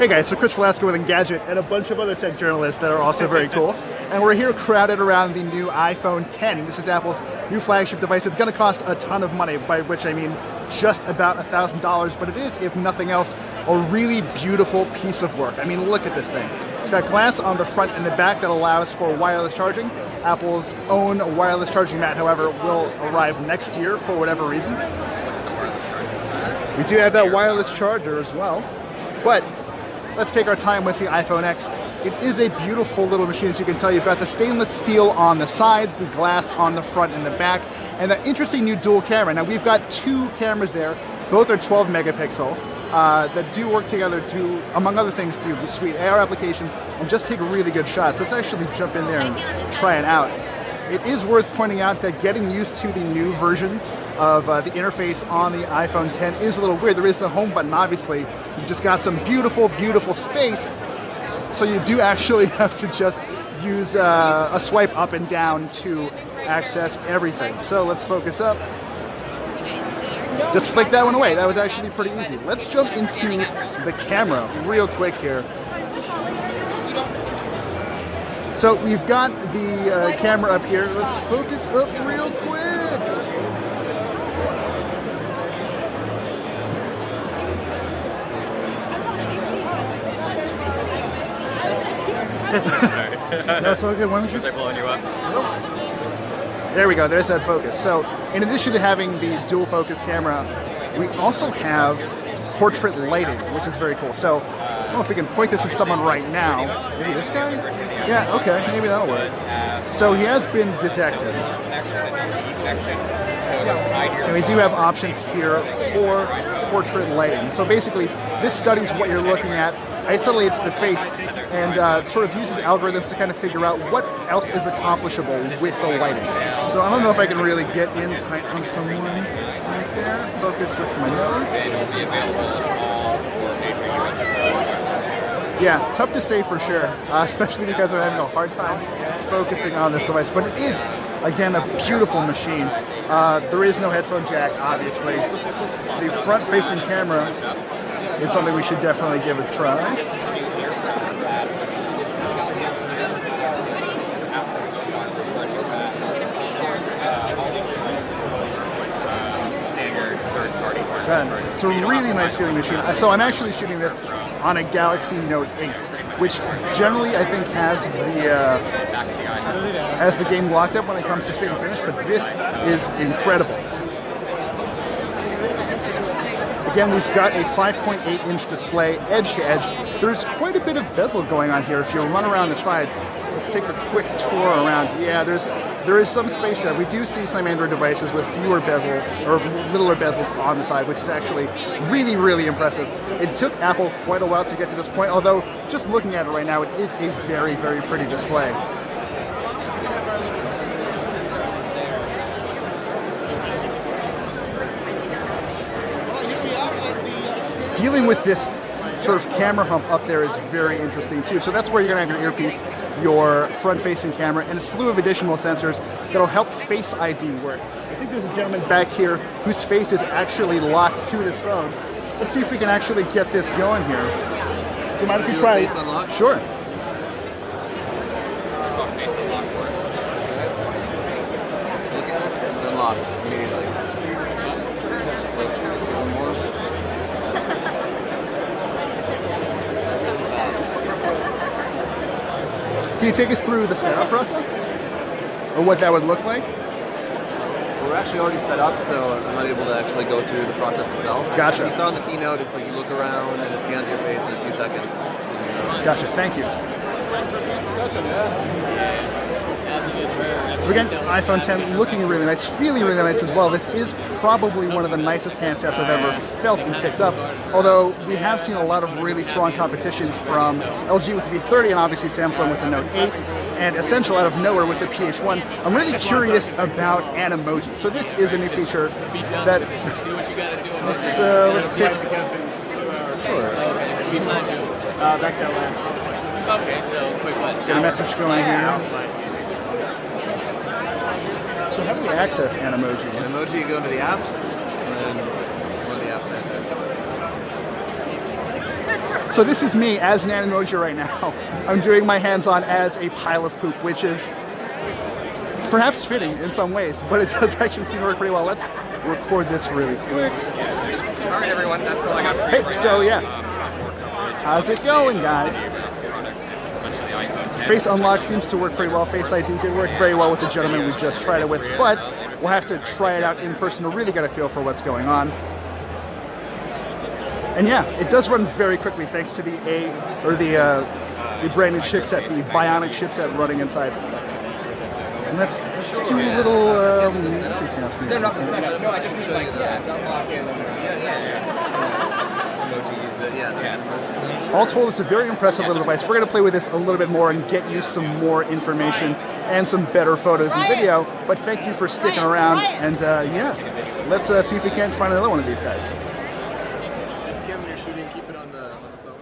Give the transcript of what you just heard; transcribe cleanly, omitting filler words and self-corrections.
Hey guys, so Chris Velasco with Engadget and a bunch of other tech journalists that are also very cool. And we're here crowded around the new iPhone 10. This is Apple's new flagship device. It's going to cost a ton of money, by which I mean just about $1,000, but it is, if nothing else, a really beautiful piece of work. I mean, look at this thing. It's got glass on the front and the back that allows for wireless charging. Apple's own wireless charging mat, however, will arrive next year for whatever reason. We do have that wireless charger as well, but let's take our time with the iPhone X. It is a beautiful little machine, as you can tell. You've got the stainless steel on the sides, the glass on the front and the back, and that interesting new dual camera. Now we've got two cameras there. Both are 12 megapixel that do work together to, among other things, do sweet AR applications and just take really good shots. Let's actually jump in there and try it out. It is worth pointing out that getting used to the new version of the interface on the iPhone 10 is a little weird. There is the home button, obviously. You've just got some beautiful, beautiful space. So you do actually have to just use a swipe up and down to access everything. So let's focus up. Just flick that one away. That was actually pretty easy. Let's jump into the camera real quick here. So we've got the camera up here. Let's focus up real quick. That's all good. Why don't you? Was I blowing you up? Nope. There we go. There's that focus. So in addition to having the dual focus camera, we also have portrait lighting, which is very cool. So I don't know if we can point this at someone right now. Maybe this guy? Yeah, okay, maybe that'll work. So he has been detected. And we do have options here for portrait lighting. So basically, this studies what you're looking at, isolates the face, and sort of uses algorithms to kind of figure out what else is accomplishable with the lighting. So I don't know if I can really get in tight on someone right there. Focus with my nose. Yeah, tough to say for sure, especially because I'm having a hard time focusing on this device. But it is, again, a beautiful machine. There is no headphone jack, obviously. The front-facing camera is something we should definitely give a try. It's a really nice feeling machine. So I'm actually shooting this on a Galaxy Note 8, which generally I think has the game locked up when it comes to fit and finish, but this is incredible. Again, we've got a 5.8-inch display, edge to edge. There's quite a bit of bezel going on here. If you run around the sides, let's take a quick tour around. Yeah, there is some space there. We do see some Android devices with fewer bezel or littler bezels on the side, which is actually really, really impressive. It took Apple quite a while to get to this point, although just looking at it right now, it is a very, very pretty display. Dealing with this sort of camera hump up there is very interesting too. So that's where you're gonna have your earpiece, your front-facing camera, and a slew of additional sensors that'll help Face ID work. I think there's a gentleman back here whose face is actually locked to this phone. Let's see if we can actually get this going here. Do you mind if we try it? Face unlock? Sure. So face unlock works. Look at it. It unlocks immediately. So one more. Can you take us through the setup process? Or what that would look like? Well, we're actually already set up, so I'm not able to actually go through the process itself. Gotcha. You saw in the keynote, it's like you look around and it scans your face in a few seconds. Gotcha, thank you. So again, iPhone 10 looking really nice, feeling really nice as well. This is probably one of the nicest handsets I've ever felt and picked up, although we have seen a lot of really strong competition from LG with the V30 and obviously Samsung with the Note 8 and Essential out of nowhere with the PH1. I'm really curious about Animoji. So this is a new feature that let's pick. Sure. Get a message going here. So how do we access Animoji? Animoji, you go into the apps, and then it's one of the apps right there. So this is me as an Animoji right now. I'm doing my hands-on as a pile of poop, which is perhaps fitting in some ways, but it does actually seem to work pretty well. Let's record this really quick. All right, everyone, that's all I got for you. Hey, so yeah, how's it going, guys? Face Unlock seems to work pretty well. Face ID did work very well with the gentleman we just tried it with, but we'll have to try it out in person to really get a feel for what's going on. And yeah, it does run very quickly thanks to the branded chipset, the Bionic chipset running inside. And that's two little They're not the same. No, I just mean like, unlock it. All told, it's a very impressive little device. We're going to play with this a little bit more and get you some more information and some better photos and video. But thank you for sticking around. And yeah, let's see if we can't find another one of these guys. Kevin, you're shooting, keep it on the phone.